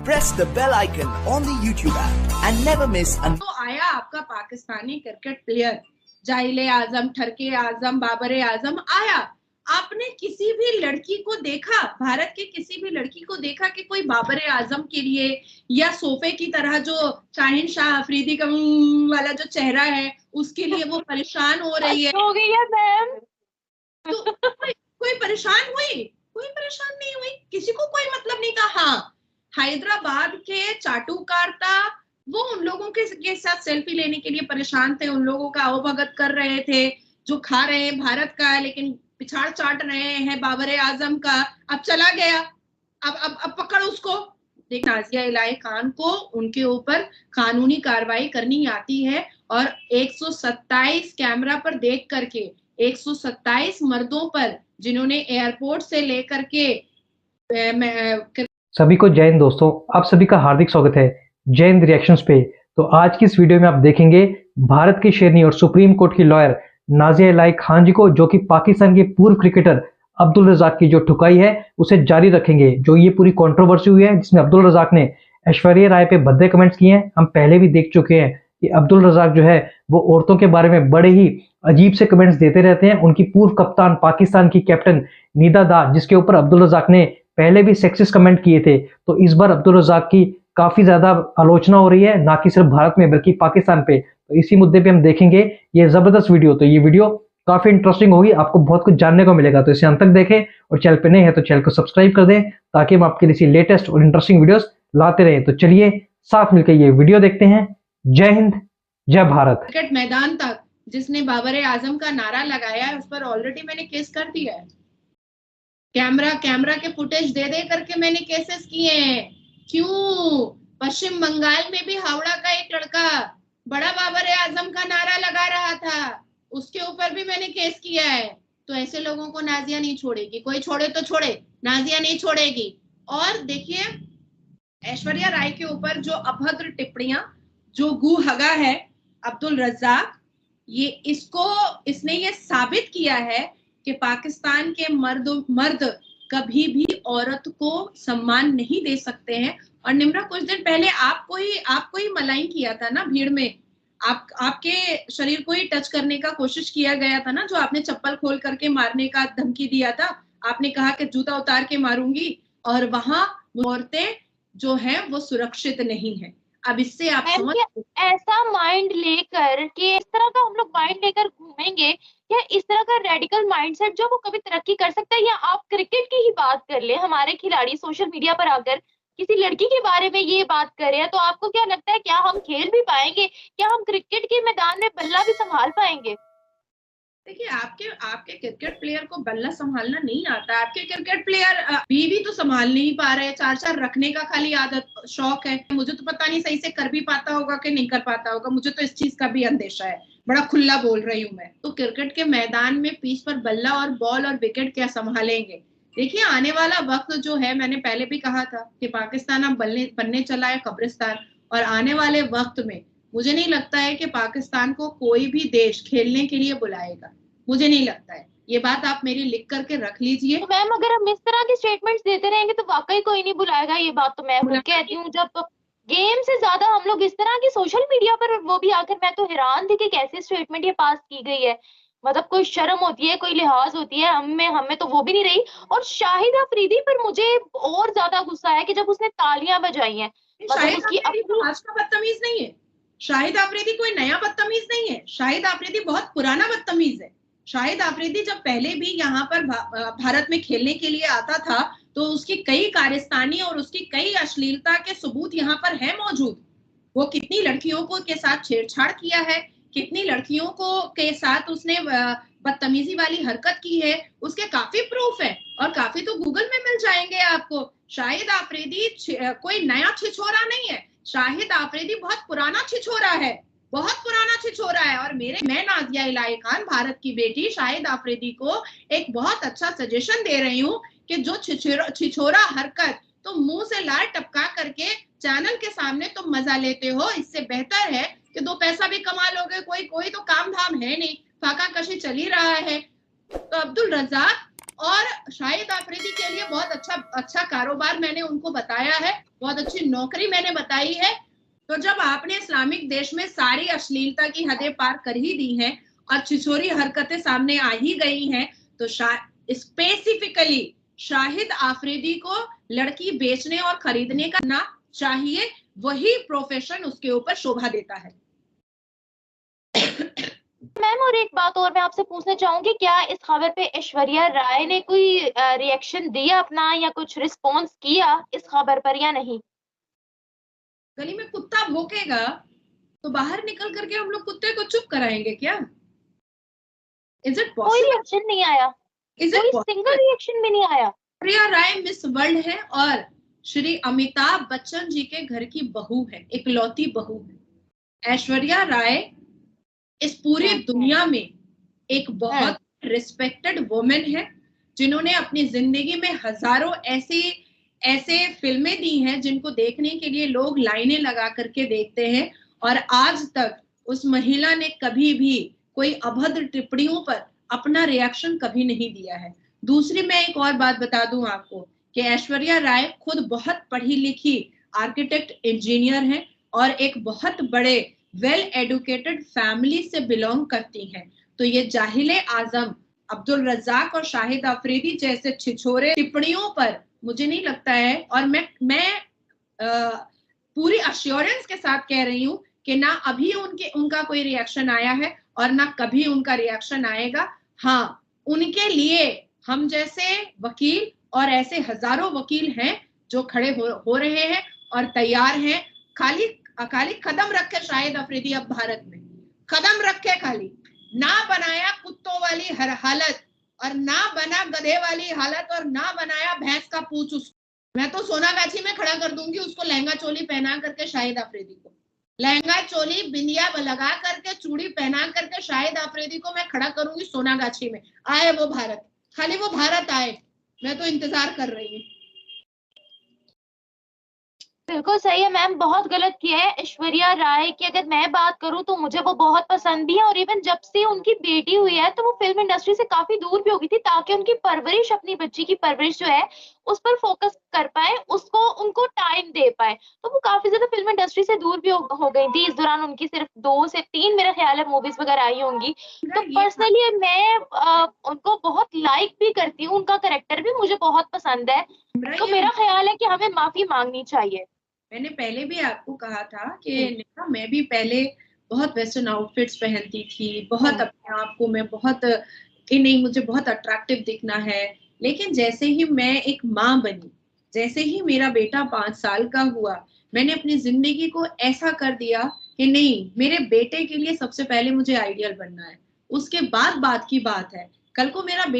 press the bell icon on the YouTube app and never miss an. तो आया आपका Pakistani cricket player जाइले आजम, ठरके आजम, बाबरे आजम आया। आपने किसी भी लड़की को देखा, भारत के किसी भी लड़की को देखा कि कोई बाबरे आजम के लिए या सोफे की तरह जो शाहीन शाह अफरीदी का वाला जो चेहरा है उसके लिए वो परेशान हो रही है? हो गई है मैम। तो कोई परेशान हुई? कोई परेशान नहीं हुई, किसी को कोई मतलब नहीं था। हाँ, हैदराबाद के चाटुकार्ता वो उन लोगों के साथ सेल्फी लेने के लिए परेशान थे, उन लोगों का अवभगत कर रहे थे जो खा रहे हैं भारत का, लेकिन पिछाड़ चाट रहे हैं बाबरे आजम का। अब चला गया, अब पकड़ उसको। देख, नाजिया इलाही खान को उनके ऊपर कानूनी कार्रवाई करनी आती है और 127 कैमरा पर देख करके 127 मर्दों पर जिन्होंने एयरपोर्ट से लेकर के सभी को जय हिंद दोस्तों, आप सभी का हार्दिक स्वागत है जय हिंद रिएक्शंस पे। तो आज की इस वीडियो में आप देखेंगे भारत की शेरनी और सुप्रीम कोर्ट की लॉयर नाजिया इलाही खान जी को, जो कि पाकिस्तान के पूर्व क्रिकेटर अब्दुल रज़ाक की जो ठुकाई है उसे जारी रखेंगे। जो ये पूरी कंट्रोवर्सी हुई है जिसमें अब्दुल रज़ाक ने ऐश्वर्या राय पे भद्दे कमेंट्स किए हैं, हम पहले भी देख चुके हैं कि अब्दुल रज़ाक जो है वो औरतों के बारे में बड़े ही अजीब से कमेंट्स देते रहते हैं। उनकी पूर्व कप्तान पाकिस्तान की कैप्टन निदा दास, जिसके ऊपर अब्दुल रज़ाक ने पहले भी सेक्सिस्ट कमेंट किए थे, तो इस बार अब्दुल रज़ाक की काफी ज्यादा आलोचना हो रही है, ना कि सिर्फ भारत में बल्कि पाकिस्तान पे। तो इसी मुद्दे पे हम देखेंगे ये जबरदस्त वीडियो। तो ये वीडियो काफी इंटरेस्टिंग होगी, आपको बहुत कुछ जानने को मिलेगा, तो इसे अंत तक देखें और चैनल पे नए हैं तो चैनल को सब्सक्राइब कर दें ताकि हम आपके लिए लेटेस्ट और इंटरेस्टिंग वीडियोस लाते रहें। तो चलिए साथ मिलकर ये वीडियो देखते हैं। जय हिंद, जय भारत। क्रिकेट मैदान तक जिसने बाबरे आजम का नारा लगाया है उस पर ऑलरेडी मैंने केस कर दिया है। कैमरा के फुटेज दे करके मैंने केसेस किए हैं। क्यों? पश्चिम बंगाल में भी हावड़ा का एक लड़का बड़ा बाबरे आजम का नारा लगा रहा था, उसके ऊपर भी मैंने केस किया है। तो ऐसे लोगों को नाजिया नहीं छोड़ेगी, कोई छोड़े तो छोड़े, नाजिया नहीं छोड़ेगी। और देखिए, ऐश्वर्या राय के ऊपर जो अभद्र टिप्पणियां, जो गूहगा है अब्दुल रज़ाक, इसने ये साबित किया है कि पाकिस्तान के मर्द कभी भी औरत को सम्मान नहीं दे सकते हैं। और निम्रा, कुछ दिन पहले आपको ही मलाइन किया था ना भीड़ में, आपके शरीर को ही टच करने का कोशिश किया गया था ना, जो आपने चप्पल खोल करके मारने का धमकी दिया था। आपने कहा कि जूता उतार के मारूंगी, और वहां औरतें जो है वो सुरक्षित नहीं है। अब इससे आप समझ, ऐसा माइंड लेकर के इस तरह का हम लोग माइंड लेकर घूमेंगे, या इस तरह का रेडिकल माइंडसेट जो वो कभी तरक्की कर सकता है? या आप क्रिकेट की ही बात कर ले, हमारे खिलाड़ी सोशल मीडिया पर आकर किसी लड़की के बारे में ये बात कर रहे हैं, तो आपको क्या लगता है, क्या हम खेल भी पाएंगे? क्या हम क्रिकेट के मैदान में बल्ला भी संभाल पाएंगे? देखिए, आपके क्रिकेट प्लेयर को बल्ला संभालना नहीं आता। आपके क्रिकेट प्लेयर बीवी तो संभाल नहीं पा रहे, चार रखने का खाली आदत शौक है। मुझे तो पता नहीं सही से कर भी पाता होगा कि नहीं कर पाता होगा, मुझे तो इस चीज का भी अंदेशा है। बड़ा खुला बोल रही हूँ मैं। तो क्रिकेट के मैदान में पिच पर बल्ला और बॉल और विकेट क्या संभालेंगे? देखिए, आने वाला वक्त जो है, मैंने पहले भी कहा था कि पाकिस्तान अब बनने चला है कब्रिस्तान। और आने वाले वक्त में मुझे नहीं लगता है कि पाकिस्तान को कोई भी देश खेलने के लिए बुलाएगा, मुझे नहीं लगता है। ये बात आप मेरी लिख करके रख लीजिए। तो मैम, अगर हम इस तरह के स्टेटमेंट्स देते रहेंगे तो वाकई कोई नहीं बुलाएगा। ये बात तो मैं खुद कहती हूँ। जब गेम से ज्यादा हम लोग इस तरह की सोशल मीडिया पर, वो भी आकर, मैं तो हैरान थी कि कैसे स्टेटमेंट ये पास की गई है। मतलब कोई शर्म होती है, कोई लिहाज होती है हमें तो वो भी नहीं रही। और शाहिद अफरीदी पर मुझे और ज्यादा गुस्सा है कि जब उसने तालियां बजाई हैं, मतलब उसकी अपनी। आज का बदतमीज नहीं है शाहिद अफरीदी, कोई नया बदतमीज नहीं है। शाहिद अफरीदी बहुत पुराना बदतमीज है। शाहिद अफरीदी जब पहले भी यहाँ पर भारत में खेलने के लिए आता था तो उसकी कई कारस्तानी और उसकी कई अश्लीलता के सबूत यहाँ पर है मौजूद। वो कितनी लड़कियों को के साथ छेड़छाड़ किया है, कितनी लड़कियों को के साथ उसने बदतमीजी वाली हरकत की है, उसके काफी प्रूफ है और काफी तो गूगल में मिल जाएंगे आपको। शाहिद अफरीदी कोई नया छिछोरा नहीं है। शाहिद अफरीदी बहुत पुराना छिछोरा है, बहुत पुराना छिछोरा है। और मैं नाजिया इलाही खान, भारत की बेटी शाहिद अफरीदी को एक बहुत अच्छा सजेशन दे रही हूँ कि जो छिछोरा हरकत तुम मुंह से लार टपका करके चैनल के सामने तुम मजा लेते हो, इससे बेहतर है कि 2 पैसा भी कमा लोगे। कोई तो काम धाम है नहीं, फाका कशी चल ही रहा है। तो अब्दुल रज़ाक, और शाहिद आफरीदी के लिए बहुत अच्छा कारोबार मैंने उनको बताया है, बहुत अच्छी नौकरी मैंने बताई है। तो जब आपने इस्लामिक देश में सारी अश्लीलता की हदें पार कर ही दी हैं और छिछोरी हरकतें सामने आ ही गई हैं, तो स्पेसिफिकली शाहिद आफरीदी को लड़की बेचने और खरीदने का ना चाहिए, वही प्रोफेशन उसके ऊपर शोभा देता है। मैम और एक बात और मैं आपसे पूछना चाहूंगी, क्या इस खबर पे ऐश्वर्या राय ने कोई रिएक्शन दिया अपना या कुछ रिस्पॉन्स किया इस खबर पर या नहीं? गली में कुत्ता भौंकेगा तो बाहर निकल करके हम लोग कुत्ते को चुप कराएंगे क्या? इज इट कोई पॉसिबल? रिएक्शन नहीं आया, इज इट कोई सिंगल रिएक्शन भी नहीं आया। ऐश्वर्या राय मिस वर्ल्ड है और श्री अमिताभ बच्चन जी के घर की बहू है, इकलौती बहू है। ऐश्वर्या राय इस पूरी दुनिया में एक बहुत रिस्पेक्टेड वुमेन है, जिन्होंने अपनी जिंदगी में हजारों ऐसे फिल्में दी हैं जिनको देखने के लिए लोग लाइनें लगा करके देखते हैं, और आज तक उस महिला ने कभी भी कोई अभद्र टिप्पणियों पर अपना रिएक्शन कभी नहीं दिया है। दूसरी मैं एक और बात बता दूं आपको कि ऐश्वर्या राय खुद बहुत पढ़ी लिखी आर्किटेक्ट इंजीनियर हैं और एक बहुत बड़े वेल एडुकेटेड फैमिली से बिलोंग करती हैं। तो ये जाहिले आजम अब्दुल रज्जाक और शाहिद अफरीदी जैसे छिछोरे टिप्पणियों पर मुझे नहीं लगता है, और मैं पूरी अश्योरेंस के साथ कह रही हूँ कि ना अभी उनका कोई रिएक्शन आया है और ना कभी उनका रिएक्शन आएगा। हाँ, उनके लिए हम जैसे वकील और ऐसे हजारों वकील हैं जो खड़े हो रहे हैं और तैयार हैं। खाली कदम रखे शाहिद अफरीदी अब भारत में, कदम रखे, खाली ना बनाया कुत्तों वाली हर हालत और ना बना गधे वाली हालत और ना बनाया भैंस का पूंछ उसको। मैं तो सोनागाछी में खड़ा कर दूंगी उसको, लहंगा चोली पहना करके शाहिद अफरीदी को, लहंगा चोली बिंदिया लगा करके चूड़ी पहना करके शाहिद अफरीदी को मैं खड़ा करूंगी सोनागाछी में। आए वो भारत, खाली वो भारत आए, मैं तो इंतजार कर रही हूँ। बिल्कुल सही है मैम, बहुत गलत किया है। ऐश्वर्या राय की अगर मैं बात करूं तो मुझे वो बहुत पसंद भी है, और इवन जब से उनकी बेटी हुई है तो वो फिल्म इंडस्ट्री से काफी दूर भी हो गई थी, ताकि उनकी परवरिश, अपनी बच्ची की परवरिश जो है उस पर फोकस कर पाए, उसको उनको टाइम दे पाए। तो वो काफी ज्यादा फिल्म इंडस्ट्री से दूर भी हो गई थी। इस दौरान उनकी सिर्फ 2 से 3 मेरा ख्याल है मूवीज वगैरह आई होंगी। तो पर्सनली मैं उनको बहुत लाइक भी करती हूँ, उनका कैरेक्टर भी मुझे बहुत पसंद है। तो मेरा ख्याल है कि हमें माफी मांगनी चाहिए। मैंने पहले भी आपको कहा था कि मैं भी पहले बहुत वेस्टर्न आउटफिट्स पहनती थी, बहुत अपने आप को मैं बहुत कि नहीं मुझे बहुत अट्रैक्टिव दिखना है, लेकिन जैसे ही मैं एक माँ बनी, जैसे ही मेरा बेटा 5 साल का हुआ, मैंने अपनी जिंदगी को ऐसा कर दिया कि नहीं, मेरे बेटे के लिए सबसे पहले मुझे आइडियल बनना है, उसके बाद बात की बात है। कल को मेरे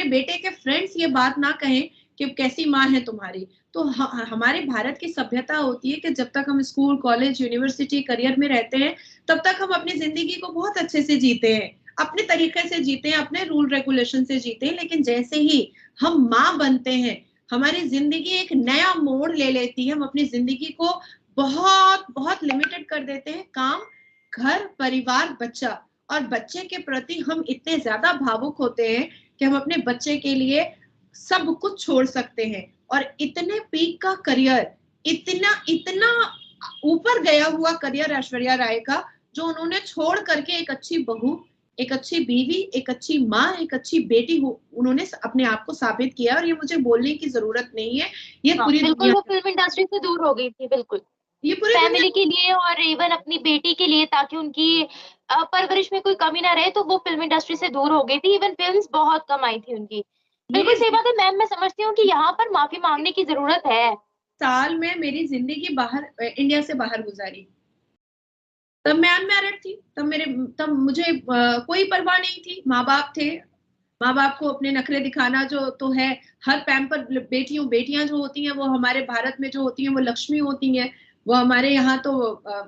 बेटे के फ्रेंड्स ये बात ना कहें कि कैसी माँ है तुम्हारी। तो हमारे भारत की सभ्यता होती है कि जब तक हम स्कूल, कॉलेज, यूनिवर्सिटी, करियर में रहते हैं, तब तक हम अपनी जिंदगी को बहुत अच्छे से जीते हैं, अपने तरीके से जीते हैं, अपने रूल रेगुलेशन से जीते हैं। लेकिन जैसे ही हम माँ बनते हैं, हमारी जिंदगी एक नया मोड़ ले लेती है। हम अपनी जिंदगी को बहुत बहुत लिमिटेड कर देते हैं। काम, घर, परिवार, बच्चा, और बच्चे के प्रति हम इतने ज्यादा भावुक होते हैं कि हम अपने बच्चे के लिए सब कुछ छोड़ सकते हैं। और इतने पीक का करियर, इतना ऊपर गया हुआ करियर ऐश्वर्या राय का, जो उन्होंने छोड़ करके एक अच्छी बहू, एक अच्छी बीवी, एक अच्छी माँ, एक अच्छी बेटी उन्होंने अपने आप को साबित किया। और ये मुझे बोलने की जरूरत नहीं है, ये पूरी बिल्कुल वो फिल्म इंडस्ट्री से दूर हो गई थी, बिल्कुल ये पूरी फैमिली के लिए और इवन अपनी बेटी के लिए, ताकि उनकी परवरिश में कोई कमी ना रहे, तो वो फिल्म इंडस्ट्री से दूर हो गई थी। इवन फिल्म्स बहुत कम आई थी उनकी। बिल्कुल सही बात है मैम, मैं समझती हूँ कि यहाँ पर माफी मांगने की जरूरत है। साल में मेरी जिंदगी बाहर, इंडिया से बाहर गुजारी, तब मैं अनमैरिड थी, तब मुझे कोई परवाह नहीं थी। माँ बाप थे, माँ बाप को अपने नखरे दिखाना जो तो है, हर पैम्पर बेटियां जो होती हैं वो हमारे भारत में जो होती हैं वो लक्ष्मी होती हैं, वो हमारे यहाँ तो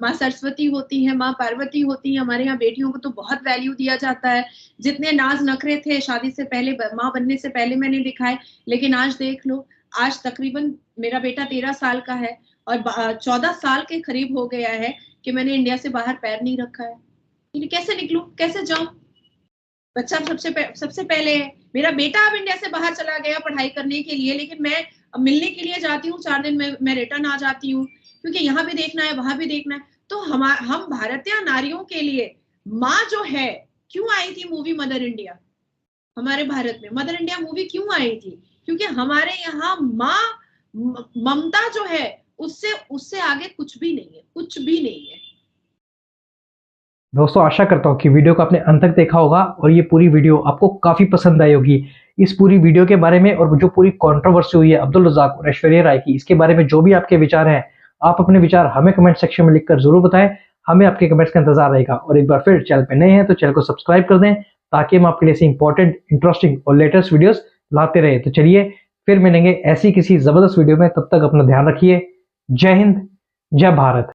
माँ सरस्वती होती है, माँ पार्वती होती है। हमारे यहाँ बेटियों को तो बहुत वैल्यू दिया जाता है। जितने नाज नखरे थे शादी से पहले, माँ बनने से पहले मैंने दिखाए, लेकिन आज देख लो, आज तकरीबन मेरा बेटा 13 साल का है और 14 साल के करीब हो गया है कि मैंने इंडिया से बाहर पैर नहीं रखा है। कैसे निकलूं, कैसे जाऊं? बच्चा सबसे पहले है। मेरा बेटा अब इंडिया से बाहर चला गया पढ़ाई करने के लिए, लेकिन मैं मिलने के लिए जाती हूँ, 4 दिन में मैं रिटर्न आ जाती हूँ, क्योंकि यहाँ भी देखना है, वहां भी देखना है। तो हम भारतीय नारियों के लिए माँ जो है, क्यों आई थी मूवी मदर इंडिया? हमारे भारत में मदर इंडिया मूवी क्यों आई थी? क्योंकि हमारे यहाँ माँ ममता जो है उससे आगे कुछ भी नहीं है, कुछ भी नहीं है। दोस्तों आशा करता हूँ कि वीडियो को आपने अंत तक देखा होगा और ये पूरी वीडियो आपको काफी पसंद आई होगी। इस पूरी वीडियो के बारे में और जो पूरी कंट्रोवर्सी हुई है अब्दुल रज़ाक और ऐश्वर्या राय की, इसके बारे में जो भी आपके विचार हैं, आप अपने विचार हमें कमेंट सेक्शन में लिखकर जरूर बताएं। हमें आपके कमेंट्स का इंतजार रहेगा। और एक बार फिर चैनल पे नए हैं तो चैनल को सब्सक्राइब कर दें, ताकि हम आपके लिए ऐसी इंपॉर्टेंट, इंटरेस्टिंग और लेटेस्ट वीडियोस लाते रहे। तो चलिए फिर मिलेंगे ऐसी किसी जबरदस्त वीडियो में, तब तक अपना ध्यान रखिए। जय हिंद, जय भारत।